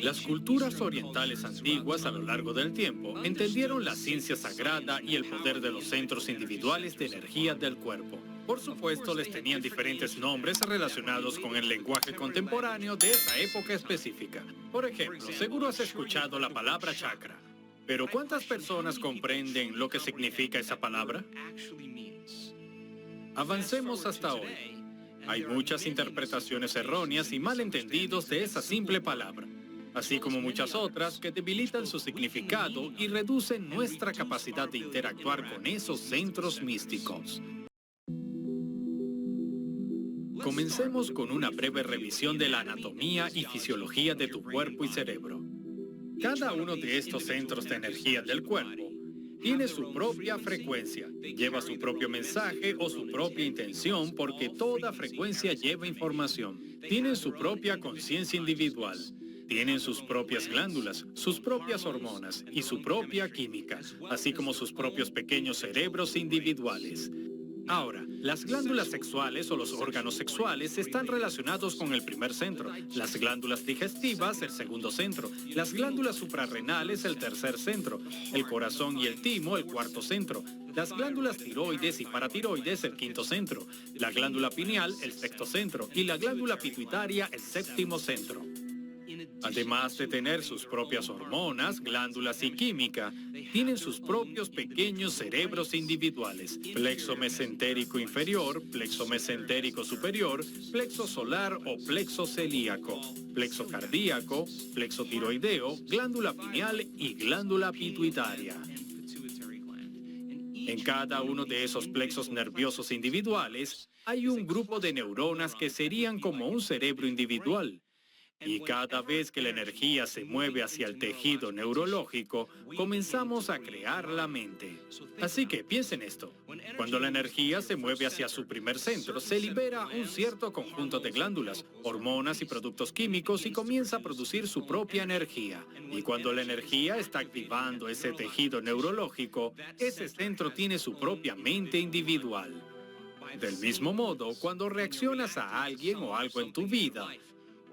Las culturas orientales antiguas a lo largo del tiempo entendieron la ciencia sagrada y el poder de los centros individuales de energía del cuerpo. Por supuesto, les tenían diferentes nombres relacionados con el lenguaje contemporáneo de esa época específica. Por ejemplo, seguro has escuchado la palabra chakra. Pero ¿cuántas personas comprenden lo que significa esa palabra? Avancemos hasta hoy. Hay muchas interpretaciones erróneas y malentendidos de esa simple palabra, así como muchas otras que debilitan su significado y reducen nuestra capacidad de interactuar con esos centros místicos. Comencemos con una breve revisión de la anatomía y fisiología de tu cuerpo y cerebro. Cada uno de estos centros de energía del cuerpo tiene su propia frecuencia, lleva su propio mensaje o su propia intención porque toda frecuencia lleva información. Tienen su propia conciencia individual. Tienen sus propias glándulas, sus propias hormonas y su propia química, así como sus propios pequeños cerebros individuales. Ahora, las glándulas sexuales o los órganos sexuales están relacionados con el primer centro, las glándulas digestivas el segundo centro, las glándulas suprarrenales el tercer centro, el corazón y el timo el cuarto centro, las glándulas tiroides y paratiroides el quinto centro, la glándula pineal el sexto centro y la glándula pituitaria el séptimo centro. Además de tener sus propias hormonas, glándulas y química, tienen sus propios pequeños cerebros individuales, plexo mesentérico inferior, plexo mesentérico superior, plexo solar o plexo celíaco, plexo cardíaco, plexo tiroideo, glándula pineal y glándula pituitaria. En cada uno de esos plexos nerviosos individuales hay un grupo de neuronas que serían como un cerebro individual. Y cada vez que la energía se mueve hacia el tejido neurológico, comenzamos a crear la mente. Así que piensen esto. Cuando la energía se mueve hacia su primer centro, se libera un cierto conjunto de glándulas, hormonas y productos químicos y comienza a producir su propia energía. Y cuando la energía está activando ese tejido neurológico, ese centro tiene su propia mente individual. Del mismo modo, cuando reaccionas a alguien o algo en tu vida,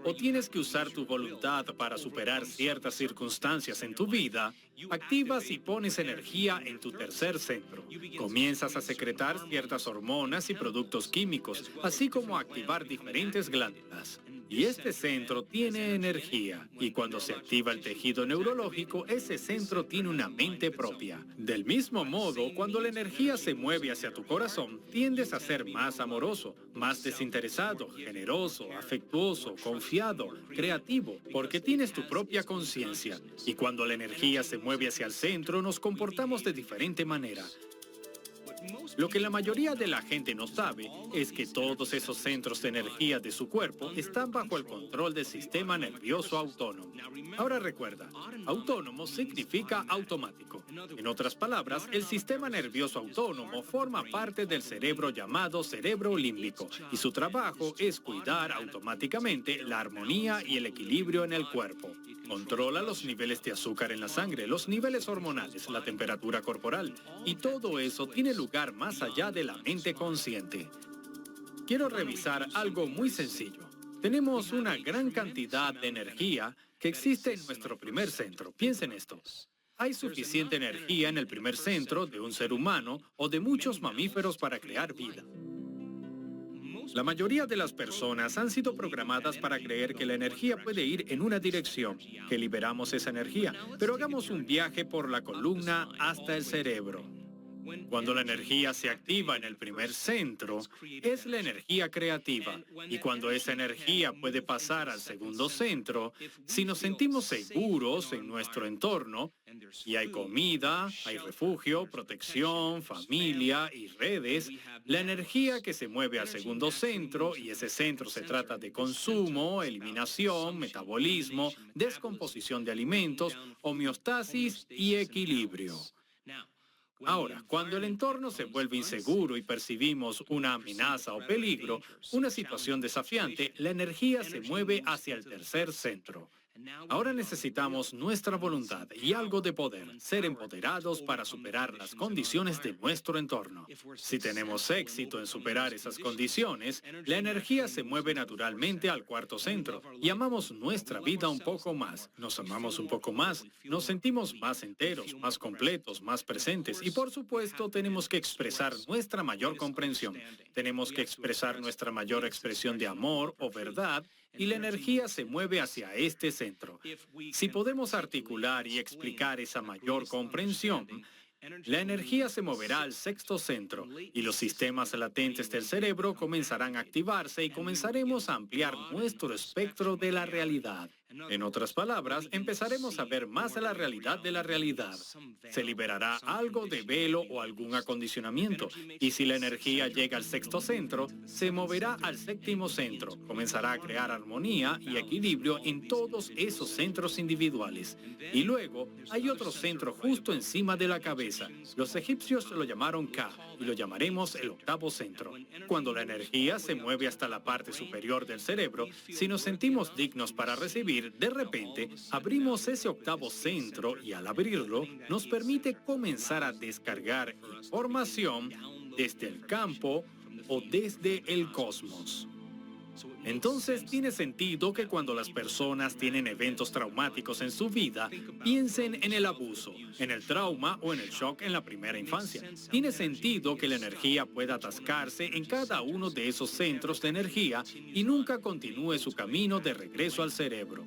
o tienes que usar tu voluntad para superar ciertas circunstancias en tu vida, activas y pones energía en tu tercer centro. Comienzas a secretar ciertas hormonas y productos químicos, así como a activar diferentes glándulas. Y este centro tiene energía, y cuando se activa el tejido neurológico, ese centro tiene una mente propia. Del mismo modo, cuando la energía se mueve hacia tu corazón, tiendes a ser más amoroso, más desinteresado, generoso, afectuoso, confiado, creativo, porque tienes tu propia conciencia. Y cuando la energía se mueve hacia el centro, nos comportamos de diferente manera. Lo que la mayoría de la gente no sabe es que todos esos centros de energía de su cuerpo están bajo el control del sistema nervioso autónomo. Ahora recuerda, autónomo significa automático. En otras palabras, el sistema nervioso autónomo forma parte del cerebro llamado cerebro límbico y su trabajo es cuidar automáticamente la armonía y el equilibrio en el cuerpo. Controla los niveles de azúcar en la sangre, los niveles hormonales, la temperatura corporal, y todo eso tiene lugar más allá de la mente consciente. Quiero revisar algo muy sencillo. Tenemos una gran cantidad de energía que existe en nuestro primer centro. Piensen esto. Hay suficiente energía en el primer centro de un ser humano o de muchos mamíferos para crear vida. La mayoría de las personas han sido programadas para creer que la energía puede ir en una dirección, que liberamos esa energía, pero hagamos un viaje por la columna hasta el cerebro. Cuando la energía se activa en el primer centro, es la energía creativa. Y cuando esa energía puede pasar al segundo centro, si nos sentimos seguros en nuestro entorno, y hay comida, hay refugio, protección, familia y redes, la energía que se mueve al segundo centro, y ese centro se trata de consumo, eliminación, metabolismo, descomposición de alimentos, homeostasis y equilibrio. Ahora, cuando el entorno se vuelve inseguro y percibimos una amenaza o peligro, una situación desafiante, la energía se mueve hacia el tercer centro. Ahora necesitamos nuestra voluntad y algo de poder, ser empoderados para superar las condiciones de nuestro entorno. Si tenemos éxito en superar esas condiciones, la energía se mueve naturalmente al cuarto centro y amamos nuestra vida un poco más. Nos amamos un poco más, nos sentimos más enteros, más completos, más presentes y por supuesto tenemos que expresar nuestra mayor comprensión. Tenemos que expresar nuestra mayor expresión de amor o verdad y la energía se mueve hacia este centro. Si podemos articular y explicar esa mayor comprensión, la energía se moverá al sexto centro y los sistemas latentes del cerebro comenzarán a activarse y comenzaremos a ampliar nuestro espectro de la realidad. En otras palabras, empezaremos a ver más de la realidad de la realidad. Se liberará algo de velo o algún acondicionamiento, y si la energía llega al sexto centro, se moverá al séptimo centro. Comenzará a crear armonía y equilibrio en todos esos centros individuales. Y luego hay otro centro justo encima de la cabeza. Los egipcios lo llamaron Ka y lo llamaremos el octavo centro. Cuando la energía se mueve hasta la parte superior del cerebro, si nos sentimos dignos para recibir, de repente abrimos ese octavo centro y al abrirlo nos permite comenzar a descargar información desde el campo o desde el cosmos. Entonces tiene sentido que cuando las personas tienen eventos traumáticos en su vida, piensen en el abuso, en el trauma o en el shock en la primera infancia. Tiene sentido que la energía pueda atascarse en cada uno de esos centros de energía y nunca continúe su camino de regreso al cerebro.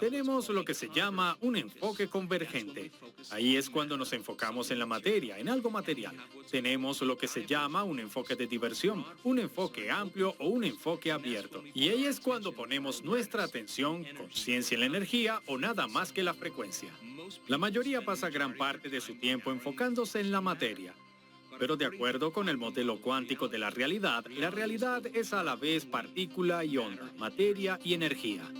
Tenemos lo que se llama un enfoque convergente. Ahí es cuando nos enfocamos en la materia, en algo material. Tenemos lo que se llama un enfoque de diversión, un enfoque amplio o un enfoque abierto. Y ahí es cuando ponemos nuestra atención, conciencia en la energía o nada más que la frecuencia. La mayoría pasa gran parte de su tiempo enfocándose en la materia. Pero de acuerdo con el modelo cuántico de la realidad es a la vez partícula y onda, materia y energía.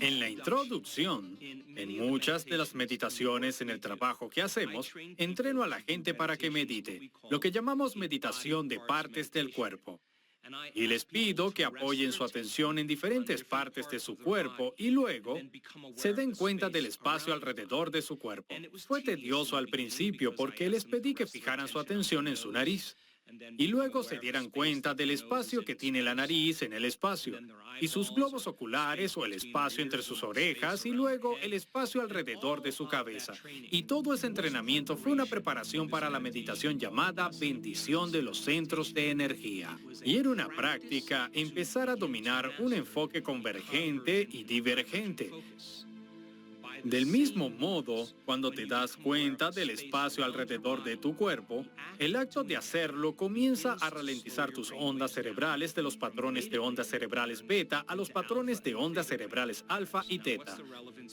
En la introducción, en muchas de las meditaciones en el trabajo que hacemos, entreno a la gente para que medite, lo que llamamos meditación de partes del cuerpo. Y les pido que apoyen su atención en diferentes partes de su cuerpo y luego se den cuenta del espacio alrededor de su cuerpo. Fue tedioso al principio porque les pedí que fijaran su atención en su nariz. Y luego se dieran cuenta del espacio que tiene la nariz en el espacio, y sus globos oculares o el espacio entre sus orejas, y luego el espacio alrededor de su cabeza. Y todo ese entrenamiento fue una preparación para la meditación llamada bendición de los centros de energía. Y era una práctica empezar a dominar un enfoque convergente y divergente. Del mismo modo, cuando te das cuenta del espacio alrededor de tu cuerpo, el acto de hacerlo comienza a ralentizar tus ondas cerebrales de los patrones de ondas cerebrales beta a los patrones de ondas cerebrales alfa y teta.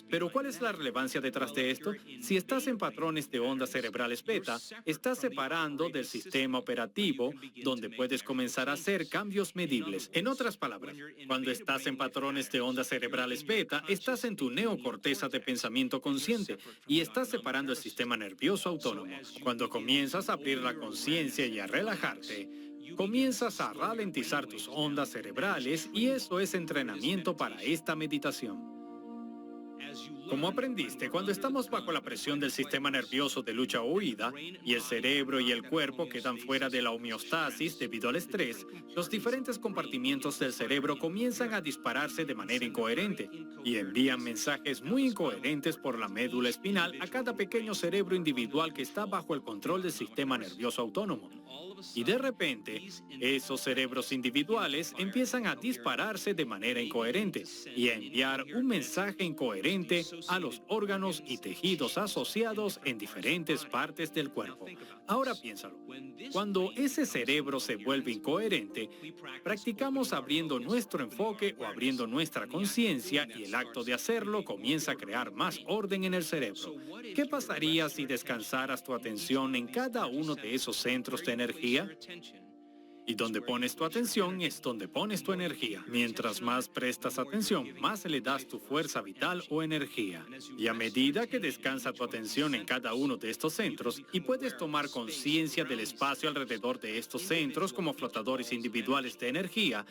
Pero ¿cuál es la relevancia detrás de esto? Si estás en patrones de ondas cerebrales beta, estás separando del sistema operativo donde puedes comenzar a hacer cambios medibles. En otras palabras, cuando estás en patrones de ondas cerebrales beta, estás en tu neocorteza de pensamiento consciente y estás separando el sistema nervioso autónomo. Cuando comienzas a abrir la conciencia y a relajarte, comienzas a ralentizar tus ondas cerebrales y eso es entrenamiento para esta meditación. Como aprendiste, cuando estamos bajo la presión del sistema nervioso de lucha o huida y el cerebro y el cuerpo quedan fuera de la homeostasis debido al estrés, los diferentes compartimientos del cerebro comienzan a dispararse de manera incoherente y envían mensajes muy incoherentes por la médula espinal a cada pequeño cerebro individual que está bajo el control del sistema nervioso autónomo. Y de repente, esos cerebros individuales empiezan a dispararse de manera incoherente y a enviar un mensaje incoherente a los órganos y tejidos asociados en diferentes partes del cuerpo. Ahora piénsalo. Cuando ese cerebro se vuelve incoherente, practicamos abriendo nuestro enfoque o abriendo nuestra conciencia y el acto de hacerlo comienza a crear más orden en el cerebro. ¿Qué pasaría si descansaras tu atención en cada uno de esos centros de energía? Y donde pones tu atención es donde pones tu energía. Mientras más prestas atención, más le das tu fuerza vital o energía. Y a medida que descansa tu atención en cada uno de estos centros y puedes tomar conciencia del espacio alrededor de estos centros como flotadores individuales de energía,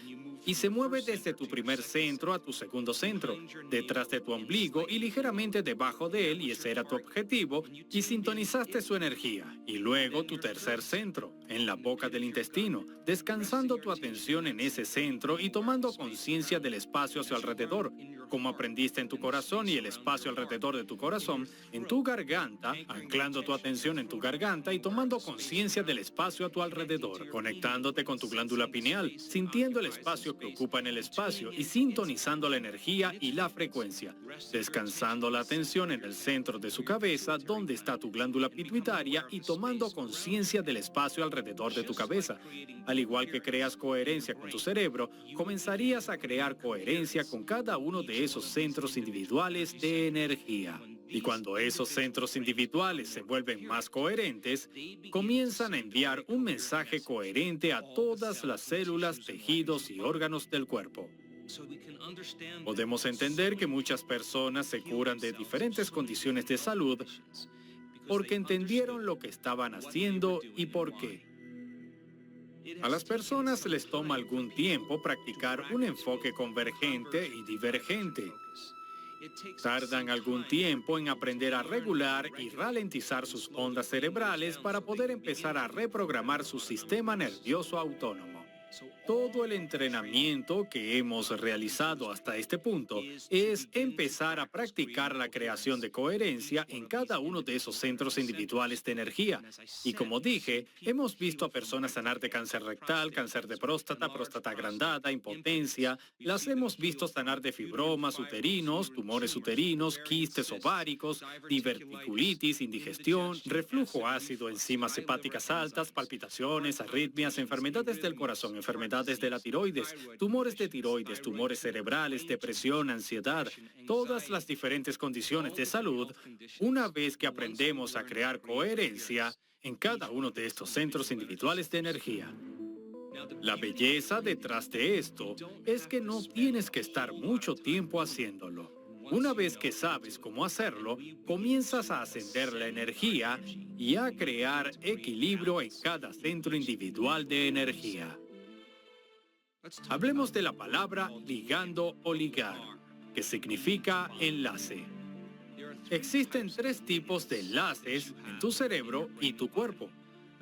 y se mueve desde tu primer centro a tu segundo centro, detrás de tu ombligo y ligeramente debajo de él, y ese era tu objetivo, y sintonizaste su energía. Y luego tu tercer centro, en la boca del intestino, descansando tu atención en ese centro y tomando conciencia del espacio a su alrededor, como aprendiste en tu corazón y el espacio alrededor de tu corazón, en tu garganta, anclando tu atención en tu garganta y tomando conciencia del espacio a tu alrededor, conectándote con tu glándula pineal, sintiendo el espacio que ocupa en el espacio y sintonizando la energía y la frecuencia, descansando la atención en el centro de su cabeza, donde está tu glándula pituitaria, y tomando conciencia del espacio alrededor de tu cabeza. Al igual que creas coherencia con tu cerebro, comenzarías a crear coherencia con cada uno de esos centros individuales de energía. Y cuando esos centros individuales se vuelven más coherentes, comienzan a enviar un mensaje coherente a todas las células, tejidos y órganos del cuerpo. Podemos entender que muchas personas se curan de diferentes condiciones de salud porque entendieron lo que estaban haciendo y por qué. A las personas les toma algún tiempo practicar un enfoque convergente y divergente. Tardan algún tiempo en aprender a regular y ralentizar sus ondas cerebrales para poder empezar a reprogramar su sistema nervioso autónomo. Todo el entrenamiento que hemos realizado hasta este punto es empezar a practicar la creación de coherencia en cada uno de esos centros individuales de energía. Y como dije, hemos visto a personas sanar de cáncer rectal, cáncer de próstata, próstata agrandada, impotencia. Las hemos visto sanar de fibromas uterinos, tumores uterinos, quistes ováricos, diverticulitis, indigestión, reflujo ácido, enzimas hepáticas altas, palpitaciones, arritmias, enfermedades del corazón, enfermedades de la tiroides, tumores de tiroides, tumores cerebrales, depresión, ansiedad, todas las diferentes condiciones de salud, una vez que aprendemos a crear coherencia en cada uno de estos centros individuales de energía. La belleza detrás de esto es que no tienes que estar mucho tiempo haciéndolo. Una vez que sabes cómo hacerlo, comienzas a ascender la energía y a crear equilibrio en cada centro individual de energía. Hablemos de la palabra ligando o ligar, que significa enlace. Existen tres tipos de enlaces en tu cerebro y tu cuerpo.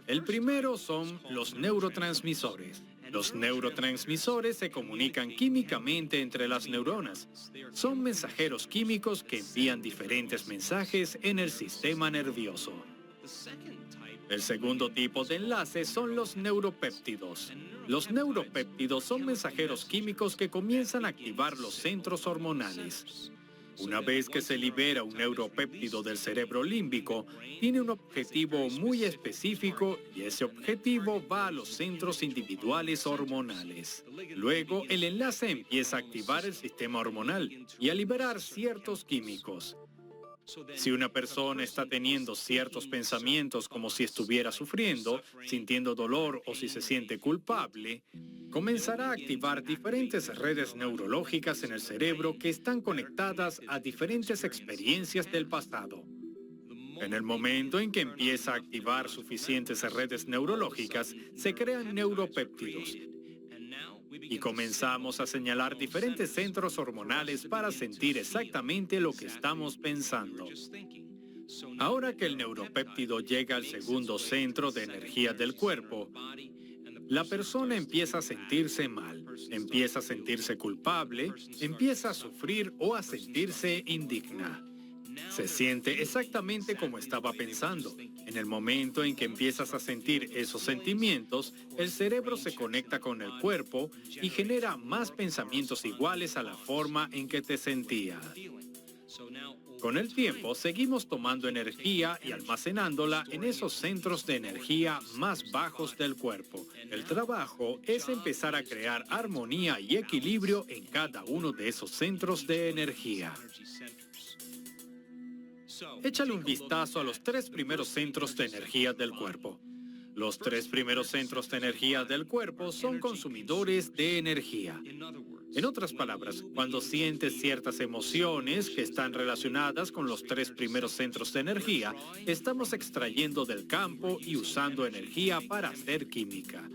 El primero son los neurotransmisores. Los neurotransmisores se comunican químicamente entre las neuronas. Son mensajeros químicos que envían diferentes mensajes en el sistema nervioso. El segundo tipo de enlace son los neuropéptidos. Los neuropéptidos son mensajeros químicos que comienzan a activar los centros hormonales. Una vez que se libera un neuropéptido del cerebro límbico, tiene un objetivo muy específico y ese objetivo va a los centros individuales hormonales. Luego, el enlace empieza a activar el sistema hormonal y a liberar ciertos químicos. Si una persona está teniendo ciertos pensamientos como si estuviera sufriendo, sintiendo dolor o si se siente culpable, comenzará a activar diferentes redes neurológicas en el cerebro que están conectadas a diferentes experiencias del pasado. En el momento en que empieza a activar suficientes redes neurológicas, se crean neuropéptidos. Y comenzamos a señalar diferentes centros hormonales para sentir exactamente lo que estamos pensando. Ahora que el neuropéptido llega al segundo centro de energía del cuerpo, la persona empieza a sentirse mal, empieza a sentirse culpable, empieza a sufrir o a sentirse indigna. Se siente exactamente como estaba pensando. En el momento en que empiezas a sentir esos sentimientos, el cerebro se conecta con el cuerpo y genera más pensamientos iguales a la forma en que te sentías. Con el tiempo, seguimos tomando energía y almacenándola en esos centros de energía más bajos del cuerpo. El trabajo es empezar a crear armonía y equilibrio en cada uno de esos centros de energía. Échale un vistazo a los tres primeros centros de energía del cuerpo. Los tres primeros centros de energía del cuerpo son consumidores de energía. En otras palabras, cuando sientes ciertas emociones que están relacionadas con los tres primeros centros de energía, estamos extrayendo del campo y usando energía para hacer química.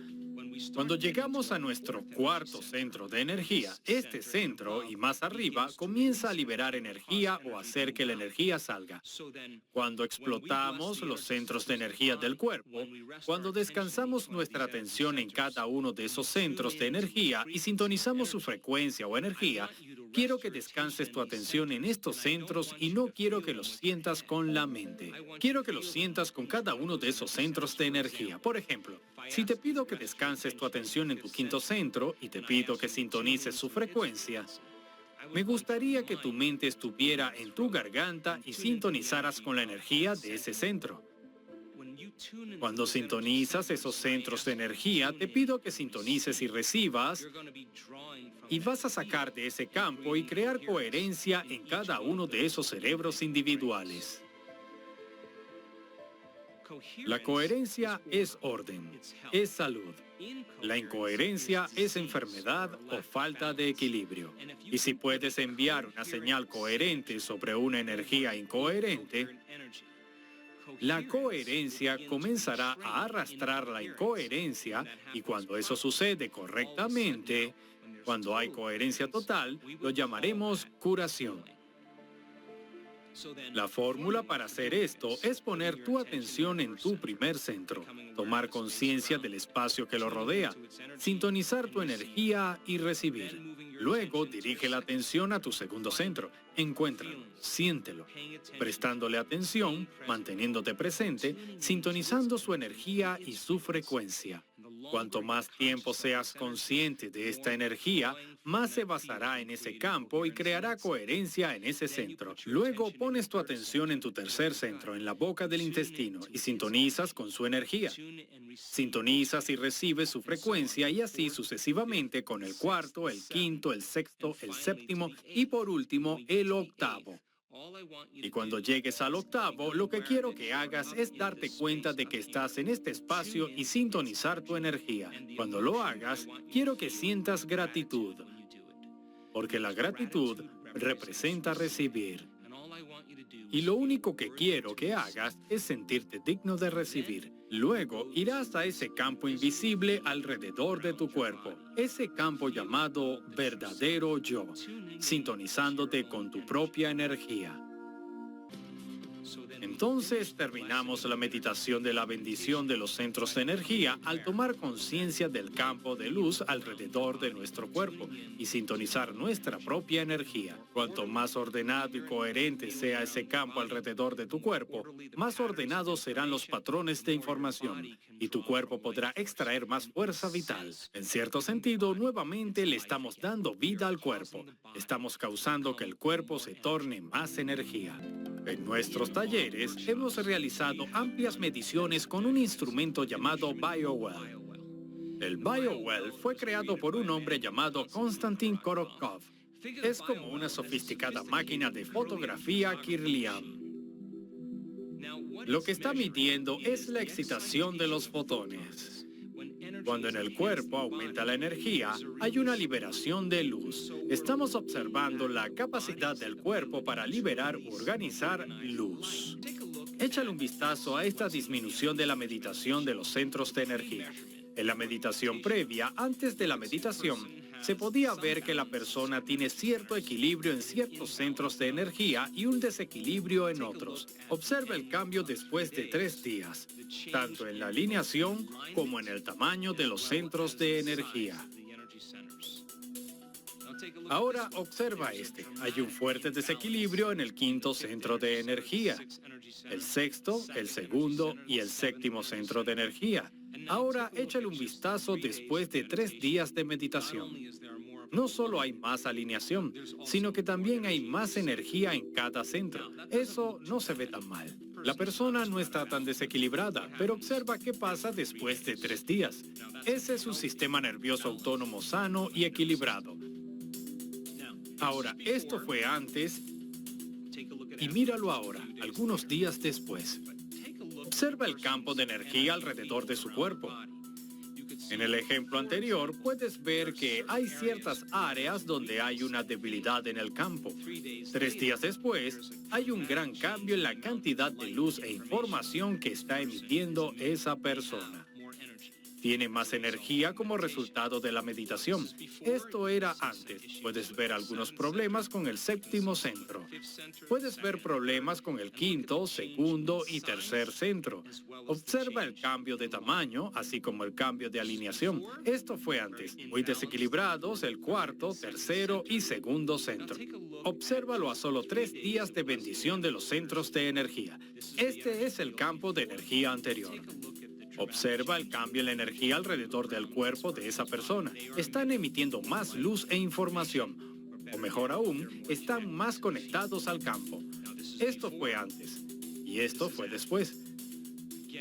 Cuando llegamos a nuestro cuarto centro de energía, este centro y más arriba comienza a liberar energía o hacer que la energía salga. Cuando explotamos los centros de energía del cuerpo, cuando descansamos nuestra atención en cada uno de esos centros de energía y sintonizamos su frecuencia o energía, quiero que descanses tu atención en estos centros y no quiero que los sientas con la mente. Quiero que los sientas con cada uno de esos centros de energía. Por ejemplo, si te pido que descanses tu atención en tu quinto centro y te pido que sintonices su frecuencia, me gustaría que tu mente estuviera en tu garganta y sintonizaras con la energía de ese centro. Cuando sintonizas esos centros de energía, te pido que sintonices y recibas, y vas a sacar de ese campo y crear coherencia en cada uno de esos cerebros individuales. La coherencia es orden, es salud. La incoherencia es enfermedad o falta de equilibrio. Y si puedes enviar una señal coherente sobre una energía incoherente, la coherencia comenzará a arrastrar la incoherencia y cuando eso sucede correctamente, cuando hay coherencia total, lo llamaremos curación. La fórmula para hacer esto es poner tu atención en tu primer centro, tomar conciencia del espacio que lo rodea, sintonizar tu energía y recibir. Luego dirige la atención a tu segundo centro, encuéntralo, siéntelo, prestándole atención, manteniéndote presente, sintonizando su energía y su frecuencia. Cuanto más tiempo seas consciente de esta energía, más se basará en ese campo y creará coherencia en ese centro. Luego pones tu atención en tu tercer centro, en la boca del intestino, y sintonizas con su energía. Sintonizas y recibes su frecuencia y así sucesivamente con el cuarto, el quinto, el sexto, el séptimo y por último el octavo. Y cuando llegues al octavo, lo que quiero que hagas es darte cuenta de que estás en este espacio y sintonizar tu energía. Cuando lo hagas, quiero que sientas gratitud, porque la gratitud representa recibir. Y lo único que quiero que hagas es sentirte digno de recibir. Luego irás a ese campo invisible alrededor de tu cuerpo, ese campo llamado verdadero yo, sintonizándote con tu propia energía. Entonces terminamos la meditación de la bendición de los centros de energía al tomar conciencia del campo de luz alrededor de nuestro cuerpo y sintonizar nuestra propia energía. Cuanto más ordenado y coherente sea ese campo alrededor de tu cuerpo, más ordenados serán los patrones de información y tu cuerpo podrá extraer más fuerza vital. En cierto sentido, nuevamente le estamos dando vida al cuerpo. Estamos causando que el cuerpo se torne más energía. En nuestros talleres hemos realizado amplias mediciones con un instrumento llamado BioWell. El BioWell fue creado por un hombre llamado Konstantin Korotkov. Es como una sofisticada máquina de fotografía Kirlian. Lo que está midiendo es la excitación de los fotones. Cuando en el cuerpo aumenta la energía, hay una liberación de luz. Estamos observando la capacidad del cuerpo para liberar u organizar luz. Échale un vistazo a esta disminución de la meditación de los centros de energía. En la meditación previa, antes de la meditación, se podía ver que la persona tiene cierto equilibrio en ciertos centros de energía y un desequilibrio en otros. Observa el cambio después de 3 días, tanto en la alineación como en el tamaño de los centros de energía. Ahora observa este. Hay un fuerte desequilibrio en el quinto centro de energía, el sexto, el segundo y el séptimo centro de energía. Ahora échale un vistazo después de 3 días de meditación. No solo hay más alineación, sino que también hay más energía en cada centro. Eso no se ve tan mal. La persona no está tan desequilibrada, pero observa qué pasa después de 3 días. Ese es un sistema nervioso autónomo sano y equilibrado. Ahora, esto fue antes y míralo ahora, algunos días después. Observa el campo de energía alrededor de su cuerpo. En el ejemplo anterior, puedes ver que hay ciertas áreas donde hay una debilidad en el campo. 3 días después, hay un gran cambio en la cantidad de luz e información que está emitiendo esa persona. Tiene más energía como resultado de la meditación. Esto era antes. Puedes ver algunos problemas con el séptimo centro. Puedes ver problemas con el quinto, segundo y tercer centro. Observa el cambio de tamaño, así como el cambio de alineación. Esto fue antes. Muy desequilibrados el cuarto, tercero y segundo centro. Obsérvalo a solo 3 días de bendición de los centros de energía. Este es el campo de energía anterior. Observa el cambio en la energía alrededor del cuerpo de esa persona. Están emitiendo más luz e información. O mejor aún, están más conectados al campo. Esto fue antes. Y esto fue después.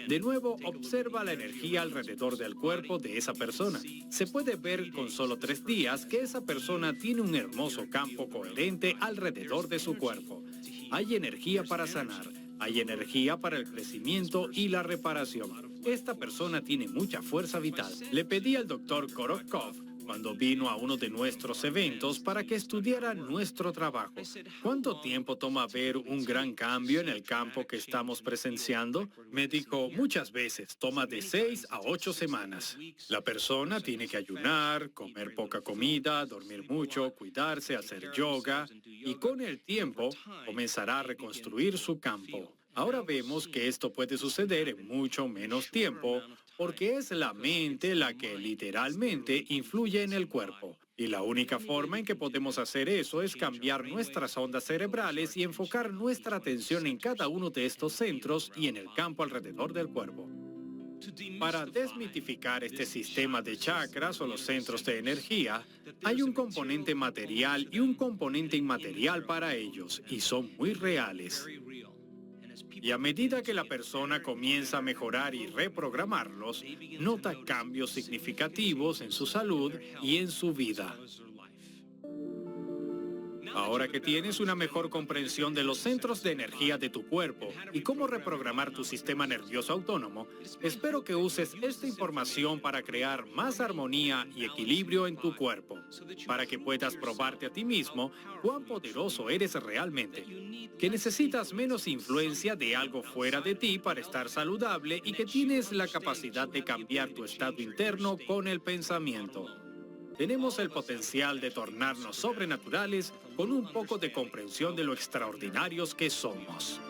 De nuevo, observa la energía alrededor del cuerpo de esa persona. Se puede ver con solo 3 días que esa persona tiene un hermoso campo coherente alrededor de su cuerpo. Hay energía para sanar. Hay energía para el crecimiento y la reparación. Esta persona tiene mucha fuerza vital. Le pedí al Dr. Korotkov, cuando vino a uno de nuestros eventos, para que estudiara nuestro trabajo. ¿Cuánto tiempo toma ver un gran cambio en el campo que estamos presenciando? Me dijo, muchas veces toma de 6 a 8 semanas. La persona tiene que ayunar, comer poca comida, dormir mucho, cuidarse, hacer yoga, y con el tiempo comenzará a reconstruir su campo. Ahora vemos que esto puede suceder en mucho menos tiempo porque es la mente la que literalmente influye en el cuerpo. Y la única forma en que podemos hacer eso es cambiar nuestras ondas cerebrales y enfocar nuestra atención en cada uno de estos centros y en el campo alrededor del cuerpo. Para desmitificar este sistema de chakras o los centros de energía, hay un componente material y un componente inmaterial para ellos, y son muy reales. Y a medida que la persona comienza a mejorar y reprogramarlos, nota cambios significativos en su salud y en su vida. Ahora que tienes una mejor comprensión de los centros de energía de tu cuerpo y cómo reprogramar tu sistema nervioso autónomo, espero que uses esta información para crear más armonía y equilibrio en tu cuerpo, para que puedas probarte a ti mismo cuán poderoso eres realmente, que necesitas menos influencia de algo fuera de ti para estar saludable y que tienes la capacidad de cambiar tu estado interno con el pensamiento. Tenemos el potencial de tornarnos sobrenaturales con un poco de comprensión de lo extraordinarios que somos.